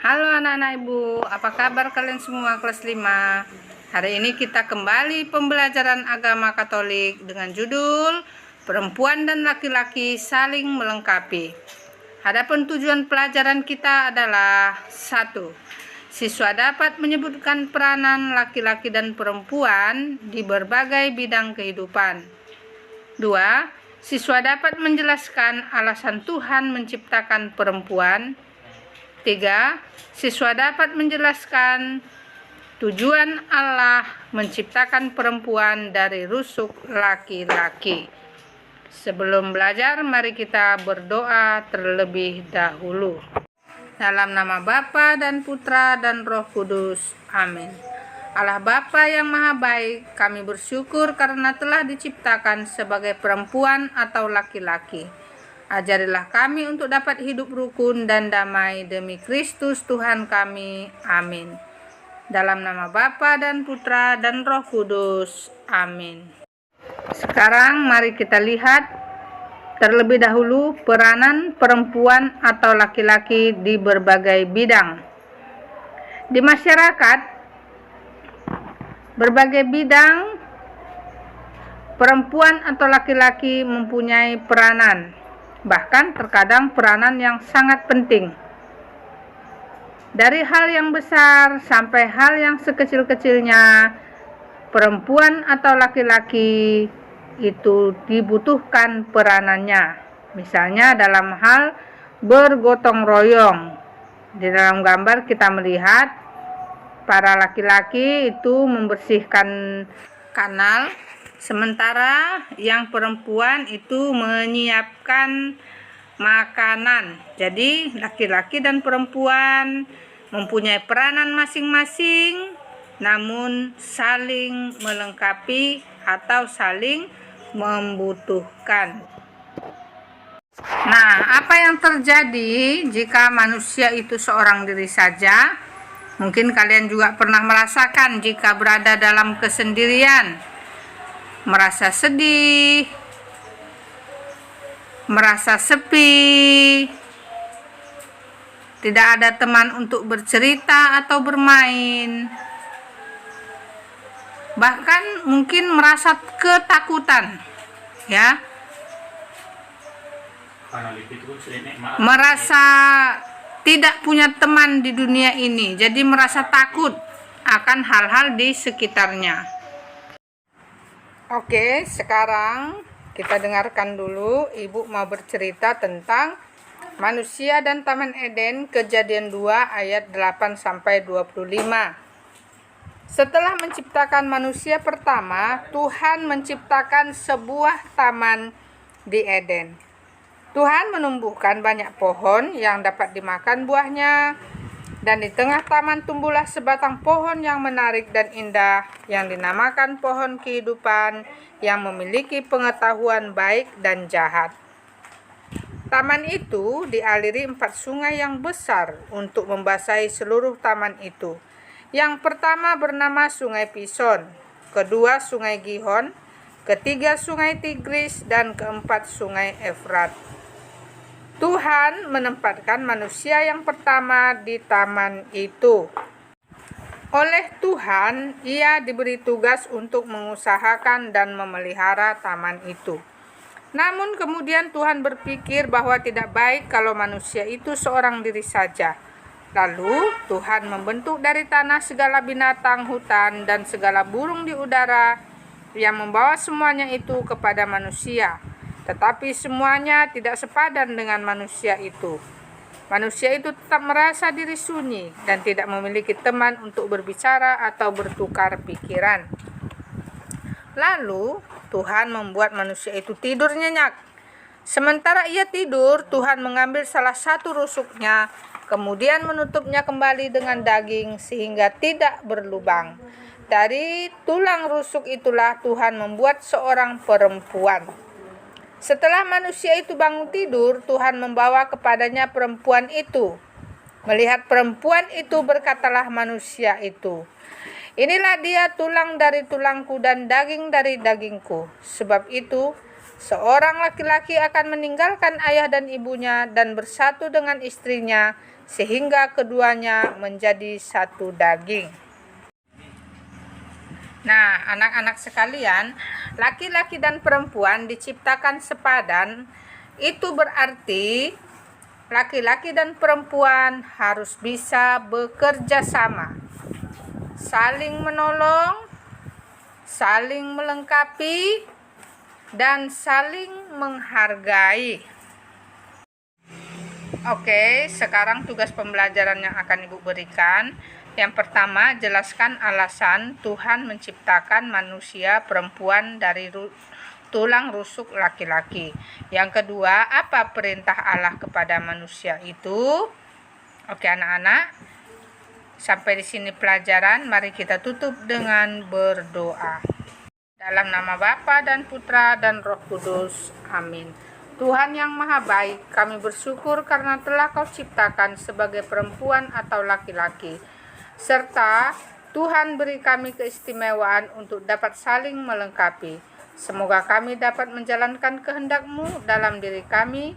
Halo anak-anak ibu, apa kabar kalian semua kelas 5? Hari ini kita kembali pembelajaran agama Katolik dengan judul Perempuan dan Laki-laki Saling Melengkapi. Adapun tujuan pelajaran kita adalah 1. Siswa dapat menyebutkan peranan laki-laki dan perempuan di berbagai bidang kehidupan. 2. Siswa dapat menjelaskan alasan Tuhan menciptakan perempuan. 3. Siswa dapat menjelaskan tujuan Allah menciptakan perempuan dari rusuk laki-laki. Sebelum belajar, mari kita berdoa terlebih dahulu. Dalam nama Bapa dan Putra dan Roh Kudus. Amin. Allah Bapa yang Maha Baik, kami bersyukur karena telah diciptakan sebagai perempuan atau laki-laki. Ajarilah kami untuk dapat hidup rukun dan damai demi Kristus Tuhan kami. Amin. Dalam nama Bapa dan Putra dan Roh Kudus. Amin. Sekarang mari kita lihat terlebih dahulu peranan perempuan atau laki-laki di berbagai bidang. Di masyarakat, berbagai bidang perempuan atau laki-laki mempunyai peranan. Bahkan terkadang peranan yang sangat penting. Dari hal yang besar sampai hal yang sekecil-kecilnya, perempuan atau laki-laki itu dibutuhkan peranannya. Misalnya dalam hal bergotong royong. Di dalam gambar kita melihat para laki-laki itu membersihkan kanal, sementara yang perempuan itu menyiapkan makanan. Jadi laki-laki dan perempuan mempunyai peranan masing-masing, namun saling melengkapi atau saling membutuhkan. Nah, apa yang terjadi jika manusia itu seorang diri saja? Mungkin kalian juga pernah merasakan jika berada dalam kesendirian, merasa sedih, merasa sepi, tidak ada teman untuk bercerita atau bermain, bahkan mungkin merasa ketakutan, ya, merasa tidak punya teman di dunia ini, jadi merasa takut akan hal-hal di sekitarnya. Oke, sekarang kita dengarkan dulu Ibu mau bercerita tentang manusia dan Taman Eden, Kejadian 2 ayat 8 sampai 25. Setelah menciptakan manusia pertama, Tuhan menciptakan sebuah taman di Eden. Tuhan menumbuhkan banyak pohon yang dapat dimakan buahnya, dan di tengah taman tumbuhlah sebatang pohon yang menarik dan indah yang dinamakan pohon kehidupan yang memiliki pengetahuan baik dan jahat. Taman itu dialiri 4 sungai yang besar untuk membasahi seluruh taman itu. Yang pertama bernama Sungai Pison, kedua Sungai Gihon, ketiga Sungai Tigris, dan keempat Sungai Efrat. Tuhan menempatkan manusia yang pertama di taman itu. Oleh Tuhan, ia diberi tugas untuk mengusahakan dan memelihara taman itu. Namun kemudian Tuhan berpikir bahwa tidak baik kalau manusia itu seorang diri saja. Lalu Tuhan membentuk dari tanah segala binatang hutan dan segala burung di udara yang membawa semuanya itu kepada manusia. Tetapi semuanya tidak sepadan dengan manusia itu. Manusia itu tetap merasa diri sunyi dan tidak memiliki teman untuk berbicara atau bertukar pikiran. Lalu Tuhan membuat manusia itu tidur nyenyak. Sementara ia tidur, Tuhan mengambil salah satu rusuknya, kemudian menutupnya kembali dengan daging sehingga tidak berlubang. Dari tulang rusuk itulah Tuhan membuat seorang perempuan. Setelah manusia itu bangun tidur, Tuhan membawa kepadanya perempuan itu. Melihat perempuan itu, berkatalah manusia itu, "Inilah dia, tulang dari tulangku dan daging dari dagingku. Sebab itu Seorang laki-laki akan meninggalkan ayah dan ibunya dan bersatu dengan istrinya, sehingga keduanya menjadi satu daging. Nah, anak-anak sekalian, laki-laki dan perempuan diciptakan sepadan. Itu berarti laki-laki dan perempuan harus bisa bekerja sama, saling menolong, saling melengkapi, dan saling menghargai. Oke, sekarang tugas pembelajaran yang akan Ibu berikan. Yang pertama, jelaskan alasan Tuhan menciptakan manusia perempuan dari tulang rusuk laki-laki. Yang kedua, apa perintah Allah kepada manusia itu? Oke anak-anak, sampai di sini pelajaran. Mari kita tutup dengan berdoa. Dalam nama Bapa dan Putra dan Roh Kudus. Amin. Tuhan yang maha baik, kami bersyukur karena telah Kau ciptakan sebagai perempuan atau laki-laki. Serta Tuhan beri kami keistimewaan untuk dapat saling melengkapi. Semoga kami dapat menjalankan kehendak-Mu dalam diri kami.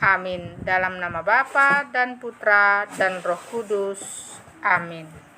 Amin. Dalam nama Bapa dan Putra dan Roh Kudus. Amin.